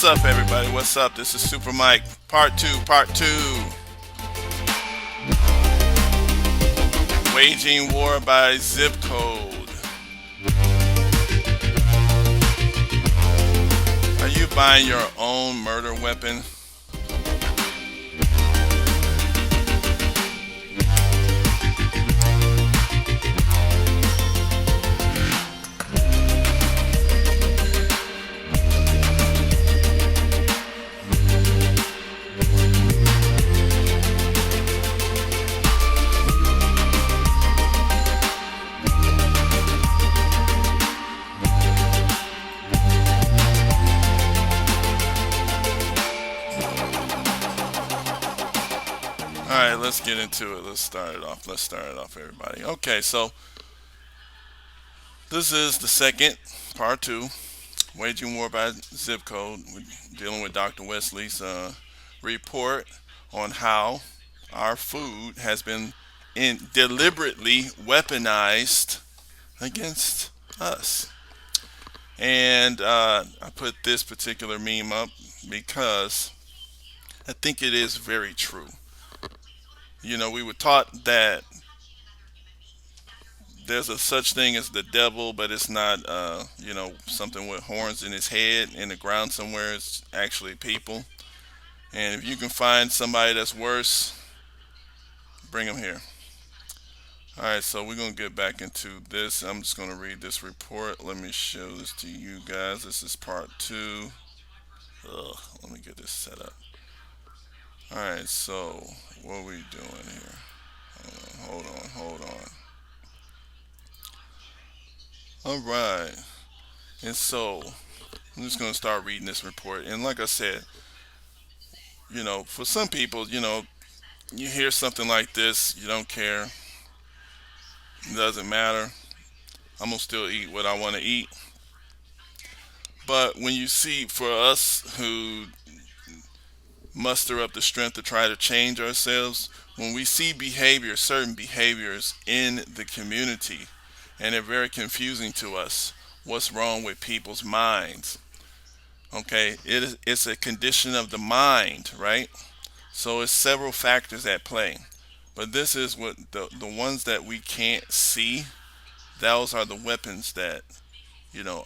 What's up, everybody? What's up? This is Super Mike, part two, part two. Waging war by zip code. Are you buying your own murder weapon? All right, let's get into it. Let's start it off. Everybody. Okay, so this is the second part two, waging war by zip code. We're dealing with Dr. Wesley's report on how our food has been deliberately weaponized against us. And I put this particular meme up because I think it is very true. We were taught that there's a such thing as the devil, but it's not, something with horns in his head in the ground somewhere. It's actually people. And if you can find somebody that's worse, bring them here. All right, so we're going to get back into this. I'm just going to read this report. Let me show this to you guys. This is part two. Let me get this set up. All right, so what are we doing here? Hold on. All right. And so I'm just going to start reading this report. And like I said, for some people, you hear something like this, you don't care, it doesn't matter. I'm going to still eat what I want to eat. But when you see, for us who muster up the strength to try to change ourselves, when we see certain behaviors in the community, and they're very confusing to us, what's wrong with people's minds? Okay, it's a condition of the mind, right? So it's several factors at play. But this is what the ones that we can't see, those are the weapons that,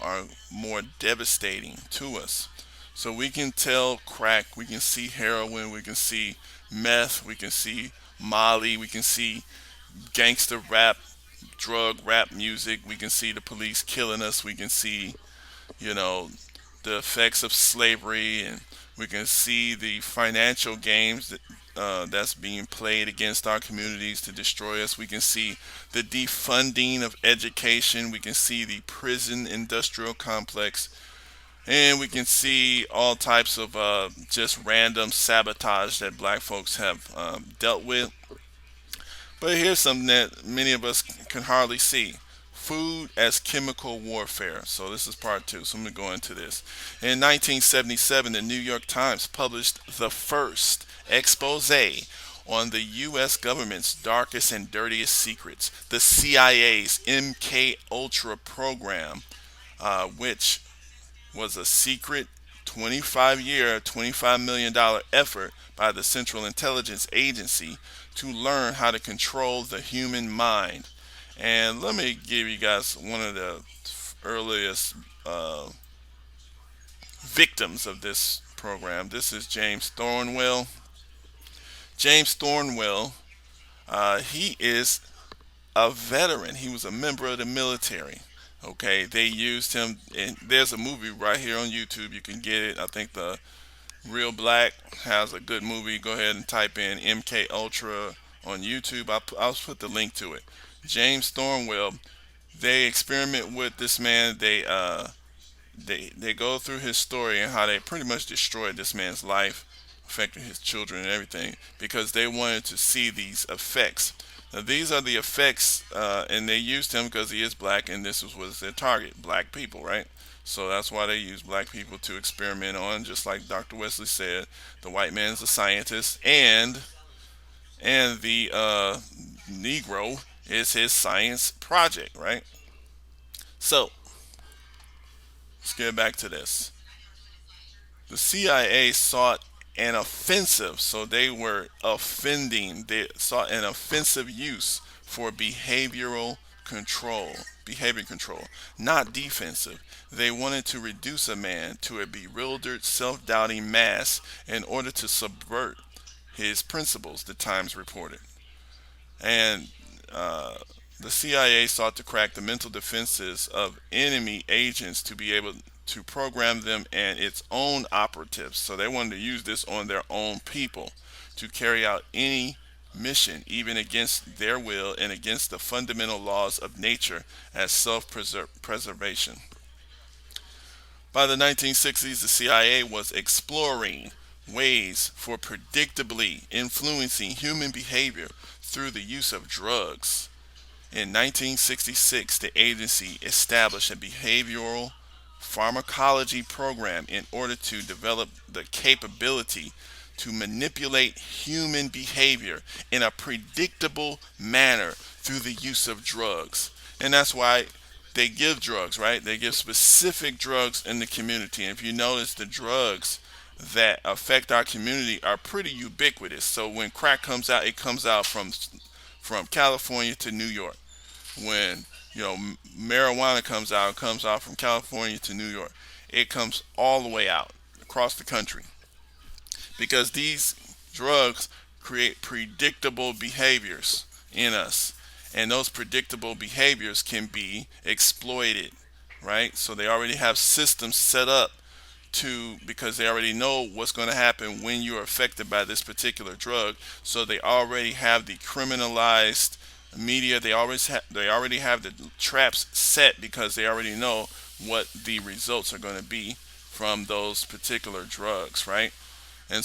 are more devastating to us. So we can tell crack, we can see heroin, we can see meth, we can see Molly, we can see gangster rap, drug rap music, we can see the police killing us, we can see, you know, the effects of slavery, and we can see the financial games that's being played against our communities to destroy us. We can see the defunding of education. We can see the prison industrial complex. And we can see all types of just random sabotage that black folks have dealt with. But here's something that many of us can hardly see: food as chemical warfare. So this is part two. So I'm going to go into this. In 1977, the New York Times published the first expose on the U.S. government's darkest and dirtiest secrets, the CIA's MK Ultra program, which was a secret 25 million dollar effort by the Central Intelligence Agency to learn how to control the human mind. And let me give you guys one of the earliest victims of this program. This is James Thornwell. James Thornwell, he is a veteran. He was a member of the military. Okay, they used him, and there's a movie right here on YouTube. You can get it. I think the Real Black has a good movie. Go ahead and type in MK Ultra on YouTube. I'll put the link to it. James Thornwell. They experiment with this man. They go through his story and how they pretty much destroyed this man's life, affecting his children and everything, because they wanted to see these effects. Now, these are the effects, and they used him because he is black, and this was their target: black people, right? So that's why they use black people to experiment on, just like Dr. Wesley said. The white man's a scientist, and the Negro is his science project, right? So let's get back to this. The CIA sought an offensive, so they were offending. They sought an offensive use for behavior control, not defensive. They wanted to reduce a man to a bewildered, self doubting mass in order to subvert his principles, the Times reported. And uh, the CIA sought to crack the mental defenses of enemy agents to be able to program them and its own operatives. So they wanted to use this on their own people to carry out any mission, even against their will and against the fundamental laws of nature as self preservation. By the 1960s, the CIA was exploring ways for predictably influencing human behavior through the use of drugs. In 1966, the agency established a behavioral pharmacology program in order to develop the capability to manipulate human behavior in a predictable manner through the use of drugs. And that's why they give drugs, right? They give specific drugs in the community. And if you notice, the drugs that affect our community are pretty ubiquitous. So when crack comes out, it comes out from California to New York. When marijuana comes out, it comes out from California to New York. It comes all the way out across the country because these drugs create predictable behaviors in us, and those predictable behaviors can be exploited, right? So they already have systems set up to, because they already know what's going to happen when you're affected by this particular drug. So they already have the criminalized media. They already have the traps set because they already know what the results are going to be from those particular drugs, right? And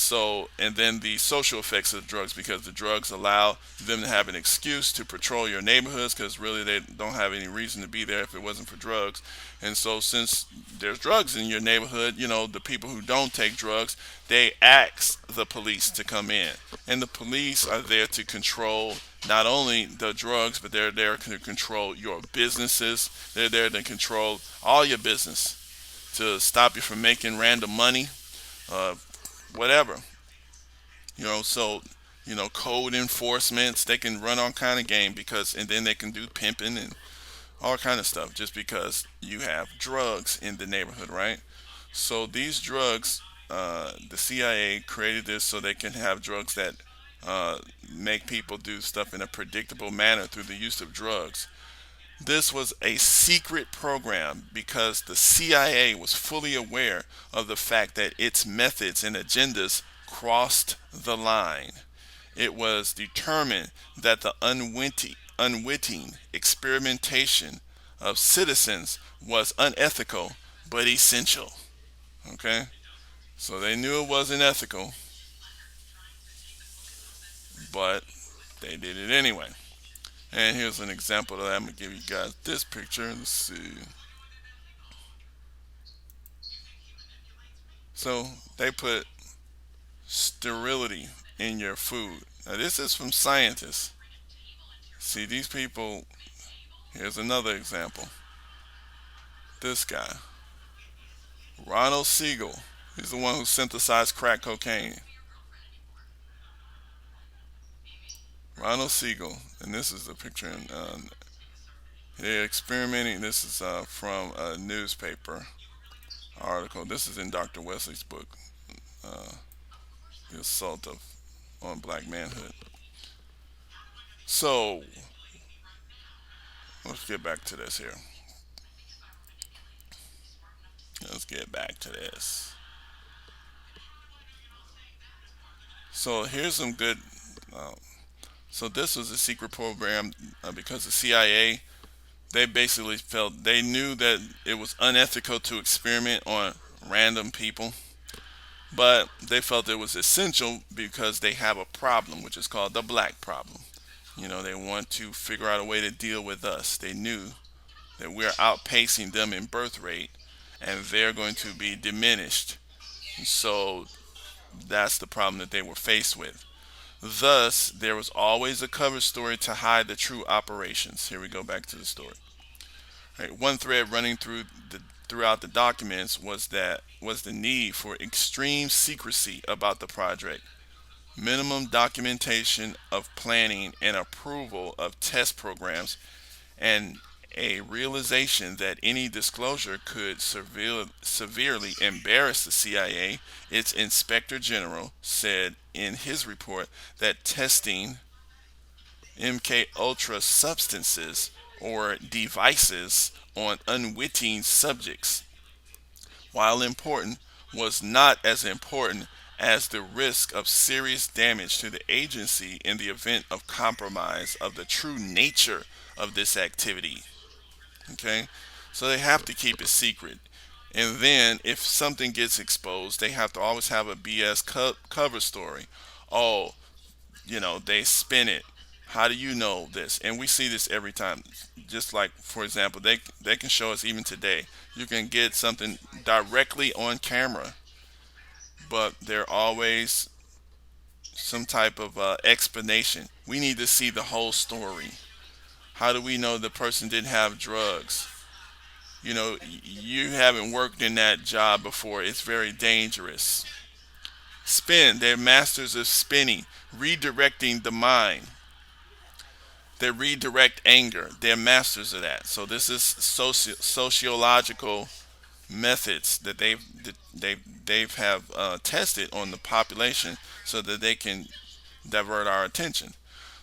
then the social effects of the drugs, because the drugs allow them to have an excuse to patrol your neighborhoods, because really they don't have any reason to be there if it wasn't for drugs. And so since there's drugs in your neighborhood, the people who don't take drugs, they ask the police to come in, and the police are there to control not only the drugs, but they're there to control your businesses. They're there to control all your business, to stop you from making random money, uh, whatever. So code enforcements, they can run all kind of game, because and then they can do pimping and all kind of stuff just because you have drugs in the neighborhood, right? So these drugs, the CIA created this so they can have drugs that uh, make people do stuff in a predictable manner through the use of drugs. This was a secret program because the CIA was fully aware of the fact that its methods and agendas crossed the line. It was determined that the unwitting experimentation of citizens was unethical but essential. Okay? So they knew it wasn't ethical, but they did it anyway. And here's an example of that. I'm going to give you guys this picture. Let's see. So they put sterility in your food. Now, this is from scientists. See, these people, here's another example. This guy, Ronald Siegel, he's the one who synthesized crack cocaine. Ronald Siegel, and this is the picture. They're experimenting. This is from a newspaper article. This is in Dr. Wesley's book, uh, The Assault on Black Manhood. So let's get back to this here. Let's get back to this. So here's some good. Uh, so this was a secret program because the CIA, they basically felt they knew that it was unethical to experiment on random people, but they felt it was essential because they have a problem, which is called the black problem. They want to figure out a way to deal with us. They knew that we're outpacing them in birth rate, and they're going to be diminished. So that's the problem that they were faced with. Thus, there was always a cover story to hide the true operations. Here we go back to the story. Right, one thread running through throughout the documents was the need for extreme secrecy about the project, minimum documentation of planning and approval of test programs, and a realization that any disclosure could severely embarrass the CIA. Its inspector general said in his report that testing MK Ultra substances or devices on unwitting subjects, while important, was not as important as the risk of serious damage to the agency in the event of compromise of the true nature of this activity. Okay? So they have to keep it secret. And then if something gets exposed, they have to always have a BS cover story. Oh, they spin it. How do you know this? And we see this every time. Just like, for example, they can show us even today. You can get something directly on camera, but there always some type of explanation. We need to see the whole story. How do we know the person didn't have drugs? You haven't worked in that job before. It's very dangerous. Spin. They're masters of spinning, redirecting the mind. They redirect anger. They're masters of that. So this is sociological methods that they've have tested on the population so that they can divert our attention.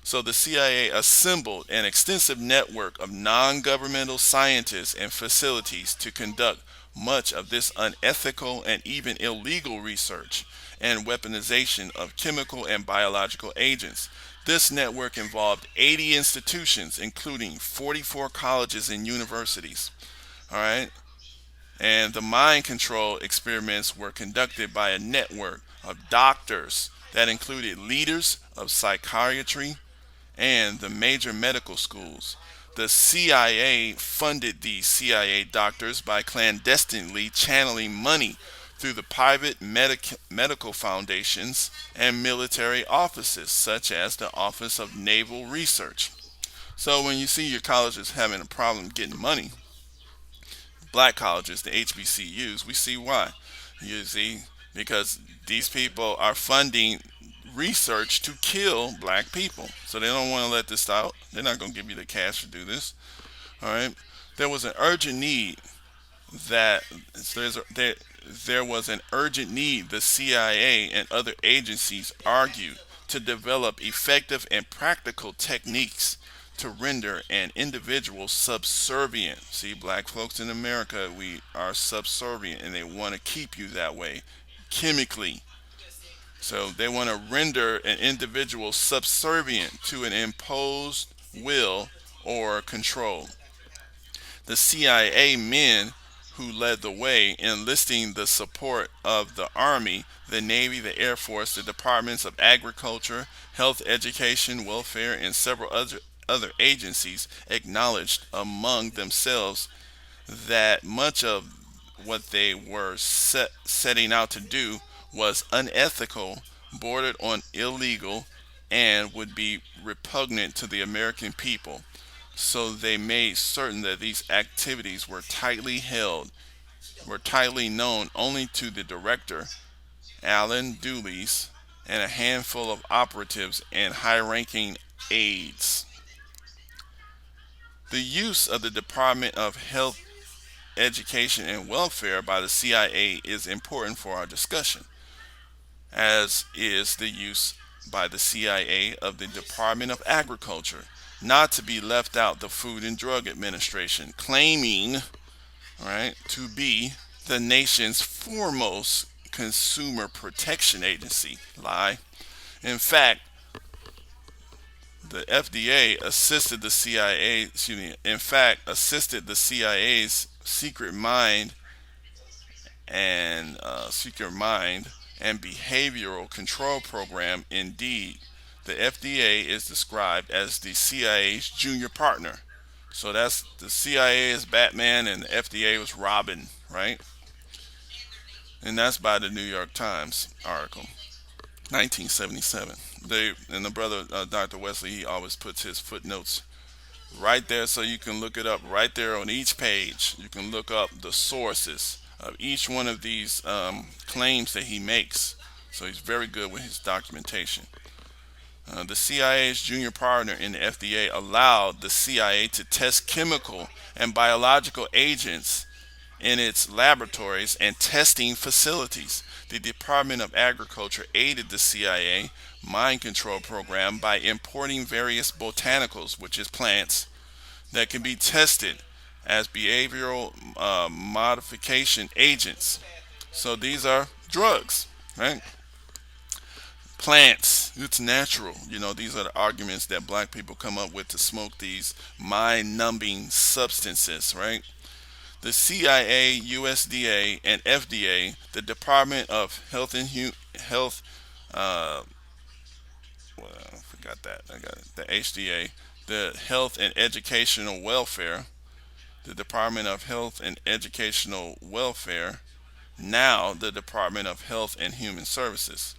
So the CIA assembled an extensive network of non-governmental scientists and facilities to conduct much of this unethical and even illegal research and weaponization of chemical and biological agents. This network involved 80 institutions, including 44 colleges and universities. All right. And the mind control experiments were conducted by a network of doctors that included leaders of psychiatry and the major medical schools. The CIA funded these CIA doctors by clandestinely channeling money through the private medical foundations and military offices, such as the Office of Naval Research. So when you see your colleges having a problem getting money, black colleges, the HBCUs, we see why. You see, because these people are funding research to kill black people. So they don't want to let this out. They're not going to give you the cash to do this. All right. There was an urgent need that there was an urgent need, the CIA and other agencies argued, to develop effective and practical techniques to render an individual subservient. See, black folks in America, we are subservient and they want to keep you that way chemically. So they want to render an individual subservient to an imposed will or control. The CIA men who led the way, enlisting the support of the Army, the Navy, the Air Force, the Departments of Agriculture, Health, Education, Welfare, and several other agencies, acknowledged among themselves that much of what they were setting out to do was unethical, bordered on illegal, and would be repugnant to the American people. So they made certain that these activities were tightly known only to the director, Alan Dulles, and a handful of operatives and high ranking aides. The use of the Department of Health, Education, and Welfare by the CIA is important for our discussion, as is the use by the CIA of the Department of Agriculture, not to be left out the Food and Drug Administration, claiming, right, to be the nation's foremost consumer protection agency. Lie. In fact, the FDA assisted the CIA, assisted the CIA's secret mind and behavioral control program. Indeed, the FDA is described as the CIA's junior partner. So that's the CIA is Batman and the FDA was Robin, right? And that's by the New York Times article, 1977. The brother Dr. Wesley, he always puts his footnotes right there, so you can look it up right there on each page. You can look up the sources of each one of these claims that he makes. So he's very good with his documentation. The CIA's junior partner in the FDA allowed the CIA to test chemical and biological agents in its laboratories and testing facilities. The Department of Agriculture aided the CIA mind control program by importing various botanicals, which is plants, that can be tested as behavioral modification agents. So these are drugs, right? Plants, it's natural. These are the arguments that black people come up with to smoke these mind numbing substances, right? The CIA, USDA, and FDA, the Department of Health and Health, uh, well, I forgot that. I got it. The HDA, the Health and Educational Welfare, the Department of Health and Educational Welfare, now the Department of Health and Human Services,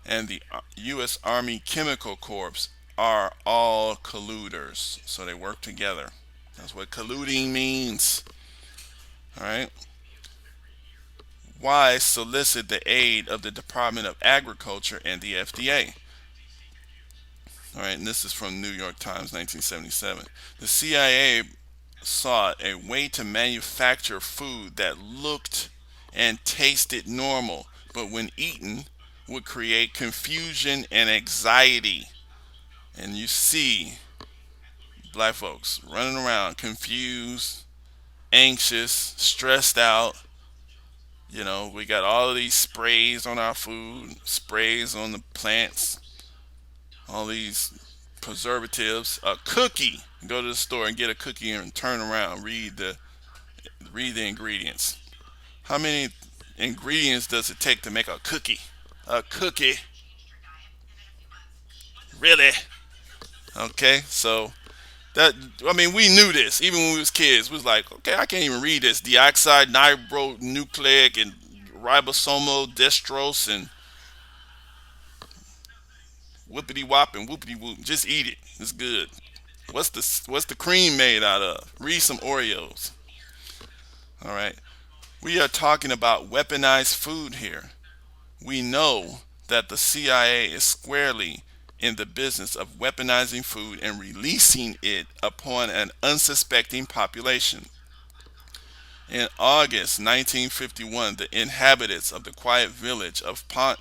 and the U.S. Army Chemical Corps are all colluders. So they work together. That's what colluding means. All right. Why solicit the aid of the Department of Agriculture and the FDA? All right, and this is from New York Times, 1977. The CIA sought a way to manufacture food that looked and tasted normal, but when eaten, would create confusion and anxiety. And you see black folks running around confused, anxious, stressed out. We got all of these sprays on our food, sprays on the plants, all these preservatives. A cookie. Go to the store and get a cookie and turn around, read the ingredients. How many ingredients does it take to make a cookie? A cookie. Really? Okay, so that, I mean, we knew this even when we was kids. We was like, okay, I can't even read this. Deoxide, ribonucleic, and ribosomal dextrose, and whoopity wop and whoopity whoop. Just eat it. It's good. What's the cream made out of? Read some Oreos. All right. We are talking about weaponized food here. We know that the CIA is squarely in the business of weaponizing food and releasing it upon an unsuspecting population. In August 1951, the inhabitants of the quiet village of Pont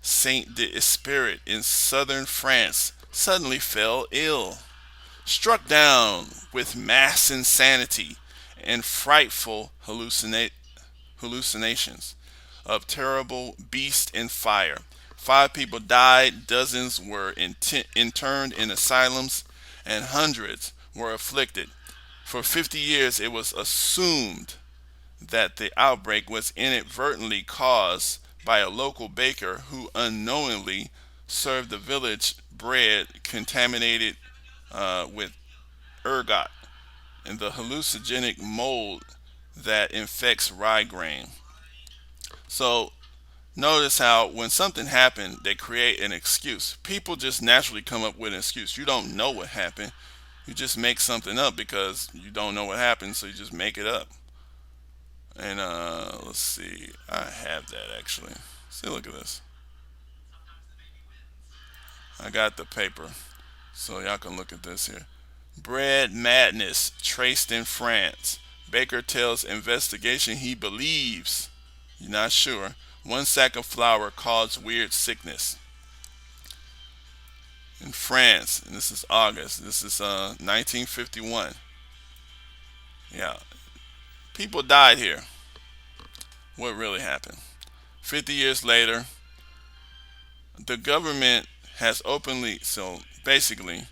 Saint d'Esprit in southern France suddenly fell ill, struck down with mass insanity and frightful hallucinations of terrible beast and fire. 5 people died, dozens were interned in asylums, and hundreds were afflicted. For 50 years, it was assumed that the outbreak was inadvertently caused by a local baker who unknowingly served the village bread contaminated with ergot and the hallucinogenic mold that infects rye grain. So notice how when something happened, they create an excuse. People just naturally come up with an excuse. You don't know what happened. You just make something up because you don't know what happened, so you just make it up. And let's see, I have that actually. See, look at this. I got the paper, so y'all can look at this here. Bread madness traced in France. Baker tells investigation he believes, you're not sure, 1 sack of flour caused weird sickness. In France, and this is August, this is 1951. Yeah, people died here. What really happened? 50 years later, the government has openly, so basically,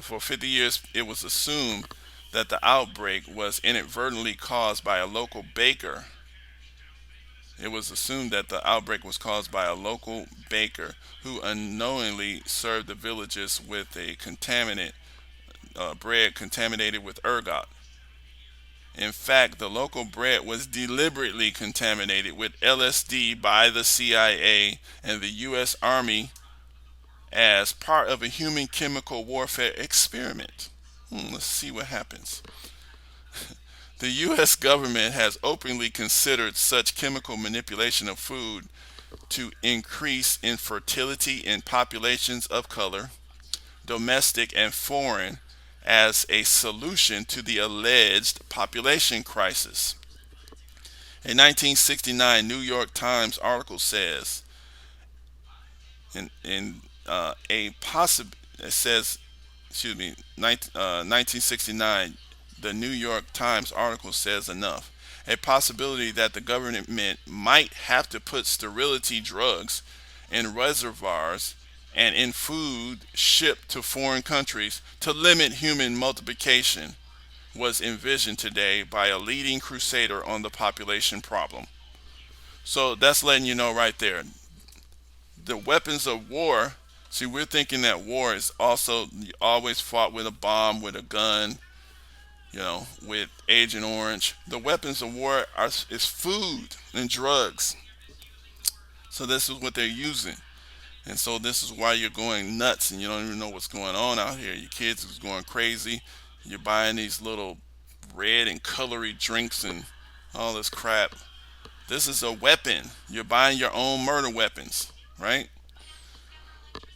for 50 years, it was assumed that the outbreak was inadvertently caused by a local baker. It was assumed that the outbreak was caused by a local baker who unknowingly served the villagers with a contaminant bread contaminated with ergot. In fact, the local bread was deliberately contaminated with LSD by the CIA and the U.S. Army as part of a human chemical warfare experiment. Let's see what happens. The U.S. government has openly considered such chemical manipulation of food to increase infertility in populations of color, domestic and foreign, as a solution to the alleged population crisis. A 1969 New York Times article says, in a possible, it says, excuse me, 1969, the New York Times article says enough. A possibility that the government might have to put sterility drugs in reservoirs and in food shipped to foreign countries to limit human multiplication was envisioned today by a leading crusader on the population problem. So that's letting you know right there. The weapons of war. See, we're thinking that war is also always fought with a bomb, with a gun, with Agent Orange. The weapons of war is food and drugs. So this is what they're using. And so this is why you're going nuts and you don't even know what's going on out here. Your kids is going crazy. You're buying these little red and colory drinks and all this crap. This is a weapon. You're buying your own murder weapons, right?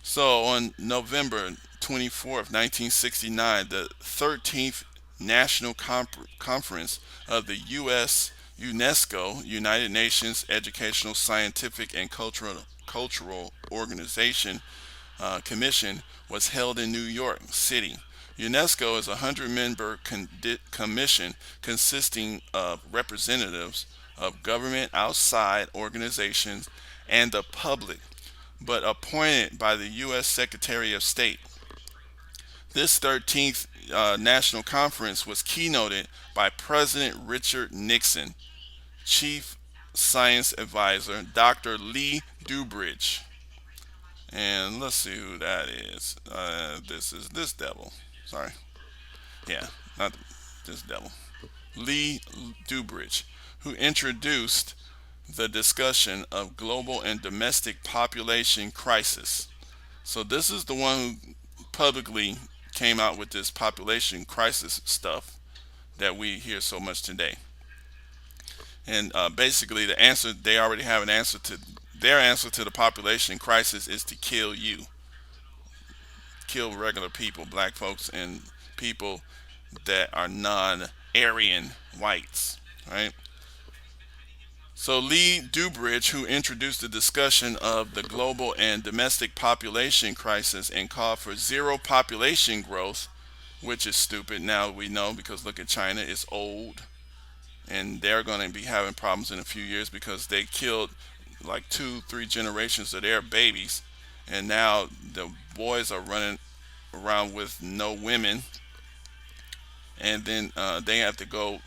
So on November 24th, 1969, the 13th National Conference of the U.S. UNESCO, United Nations Educational, Scientific, and Cultural Organization Commission, was held in New York City. UNESCO is a 100-member commission consisting of representatives of government, outside organizations, and the public, but appointed by the U.S. Secretary of State. This 13th National Conference was keynoted by President Richard Nixon, Chief Science Advisor Dr. Lee Dubridge. And let's see who that is. This is this devil. Sorry. Yeah, not this devil. Lee Dubridge, who introduced the discussion of global and domestic population crisis. So this is the one who publicly came out with this population crisis stuff that we hear so much today. And basically, the answer they already have an answer to. Their answer to the population crisis is to kill you, kill regular people, black folks, and people that are non-Aryan whites, right? So Lee Dubridge, who introduced the discussion of the global and domestic population crisis and called for zero population growth, which is stupid now we know because look at China, it's old and they're going to be having problems in a few years because they killed like 2, 3 generations of their babies, and now the boys are running around with no women, and then they have to go,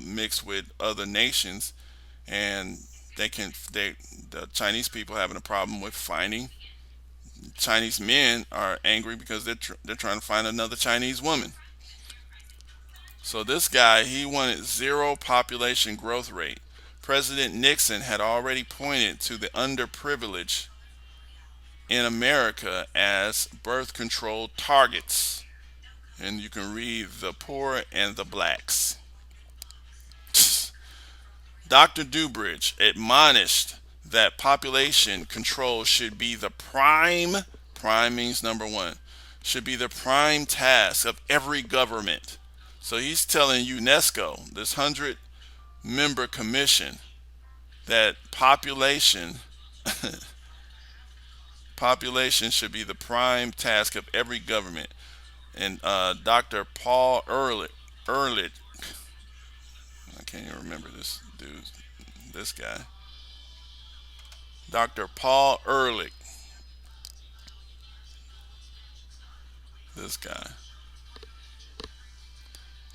mix with other nations, and the Chinese people having a problem with finding. Chinese men are angry because they're trying to find another Chinese woman. So this guy, he wanted zero population growth rate. President Nixon had already pointed to the underprivileged in America as birth control targets. And you can read the poor and the blacks. Dr. Dubridge admonished that population control should be the prime means number one, should be the prime task of every government. So he's telling UNESCO, this 100-member commission, that population should be the prime task of every government. And Dr. Paul Ehrlich, I can't even remember this guy. Dr. Paul Ehrlich, this guy.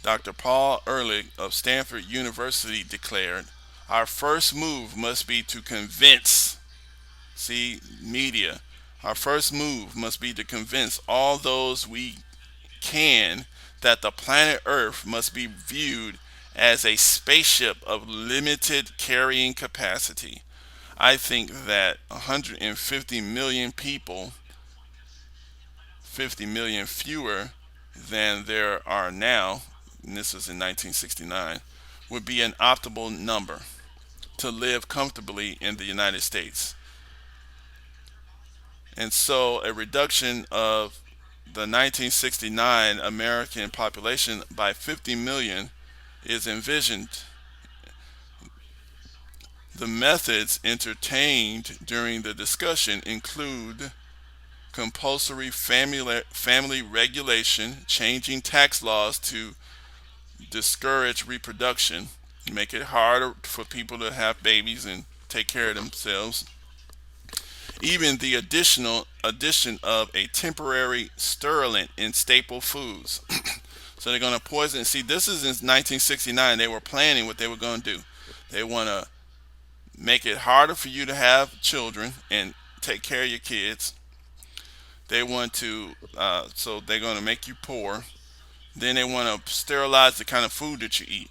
Dr. Paul Ehrlich of Stanford University declared, our first move must be to convince, see, media, our first move must be to convince all those we can that the planet Earth must be viewed as a spaceship of limited carrying capacity. I think that 150 million people, 50 million fewer than there are now, and this was in 1969, would be an optimal number to live comfortably in the United States. And so a reduction of the 1969 American population by 50 million is envisioned. The methods entertained during the discussion include compulsory family regulation, changing tax laws to discourage reproduction, make it harder for people to have babies and take care of themselves. Even the addition of a temporary sterilant in staple foods. So they're going to poison. See, this is in 1969. They were planning what they were going to do. They want to make it harder for you to have children and take care of your kids. They want to, so they're going to make you poor. Then they want to sterilize the kind of food that you eat.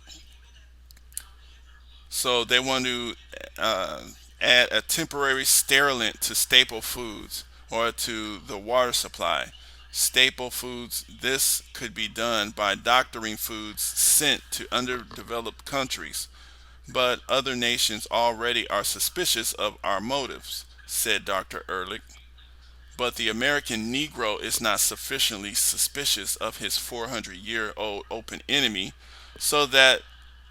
So they want to uh, add a temporary sterilant to staple foods or to the water supply. Staple foods, this could be done by doctoring foods sent to underdeveloped countries. But other nations already are suspicious of our motives, said Dr. Ehrlich. But the American Negro is not sufficiently suspicious of his 400-year-old open enemy, so that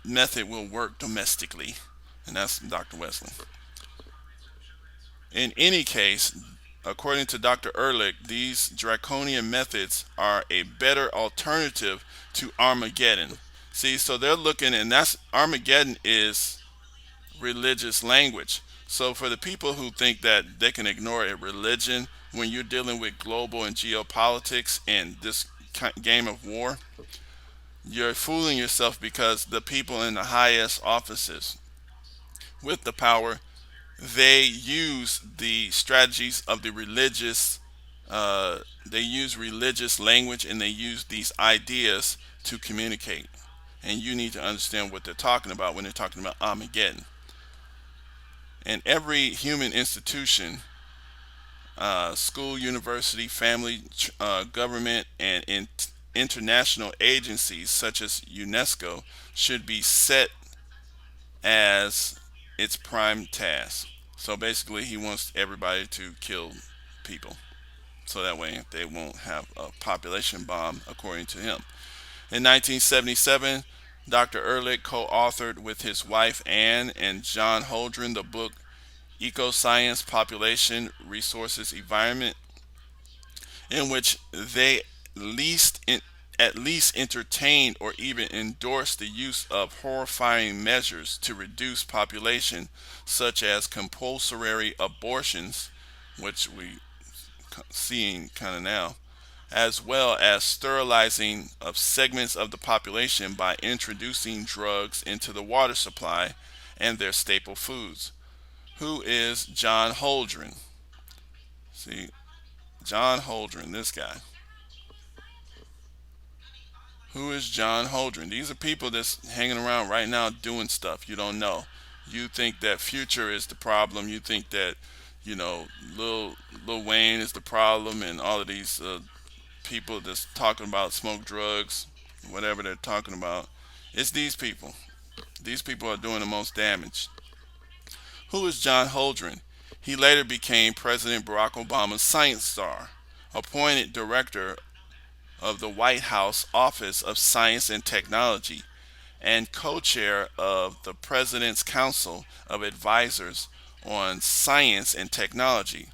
method will work domestically. And that's Dr. Wesley. In any case, according to Dr. Ehrlich, these draconian methods are a better alternative to Armageddon. See, so they're looking, and that's Armageddon is religious language. So for the people who think that they can ignore a religion when you're dealing with global and geopolitics and this game of war, you're fooling yourself because the people in the highest offices with the power, they use the strategies of the religious, they use religious language and they use these ideas to communicate. And you need to understand what they're talking about when they're talking about Armageddon. And every human institution, school, university, family, government, and international agencies such as UNESCO should be set as its prime task. So basically, he wants everybody to kill people. So that way they won't have a population bomb, according to him. In 1977, Dr. Ehrlich co authored with his wife Anne and John Holdren the book Ecoscience, Population, Resources, Environment, in which they at least entertained or even endorsed the use of horrifying measures to reduce population, such as compulsory abortions, which we seeing kind of now, as well as sterilizing of segments of the population by introducing drugs into the water supply and their staple foods. Who is John Holdren? See, John Holdren, this guy. Who is John Holdren? These are people that's hanging around right now doing stuff you don't know. You think that Future is the problem. You think that, Lil Wayne is the problem, and all of these people that's talking about smoke drugs, whatever they're talking about. It's these people. These people are doing the most damage. Who is John Holdren? He later became President Barack Obama's science star, appointed director of the White House Office of Science and Technology, and co chair of the President's Council of Advisors on Science and Technology.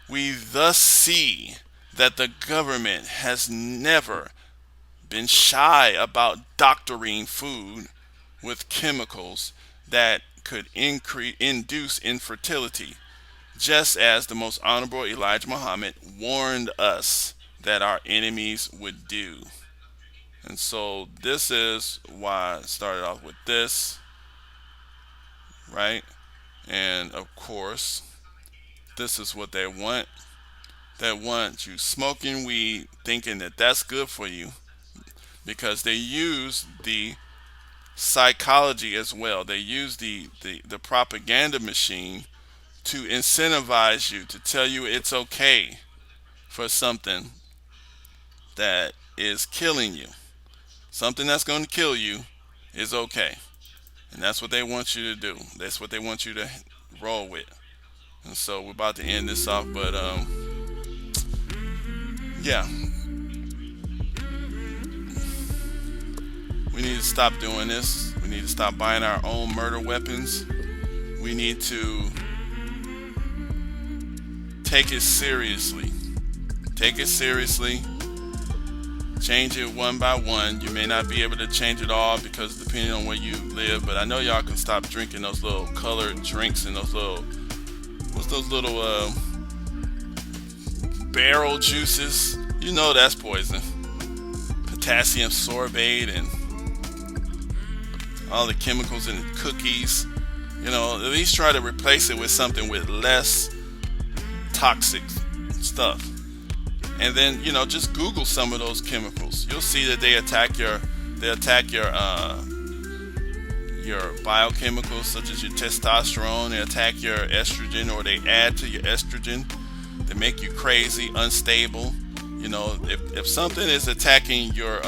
We thus see that the government has never been shy about doctoring food with chemicals that could induce infertility, just as the most honorable Elijah Muhammad warned us that our enemies would do. And so this is why I started off with this, right? And of course, this is what they want. They want you smoking weed, thinking that that's good for you, because they use the psychology as well. They use the propaganda machine to incentivize you, to tell you it's okay for something that is killing you. Something that's going to kill you is okay. And that's what they want you to do. That's what they want you to roll with. And so we're about to end this off, but yeah, we need to stop doing this. We need to stop buying our own murder weapons. We need to take it seriously. Take it seriously. Change it one by one. You may not be able to change it all because depending on where you live, but I know y'all can stop drinking those little colored drinks and those little, what's those little barrel juices? You know that's poison. Potassium sorbate and all the chemicals in the cookies. You know, at least try to replace it with something with less toxic stuff. And then, you know, just Google some of those chemicals. You'll see that they attack your biochemicals such as your testosterone. They attack your estrogen, or they add to your estrogen. They make you crazy, unstable. You know, if something is attacking your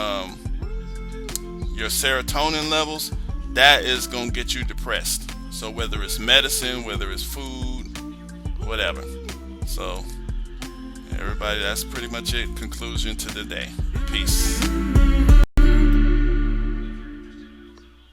serotonin levels, that is going to get you depressed. So whether it's medicine, whether it's food, whatever. So everybody, that's pretty much it. Conclusion to the day. Peace.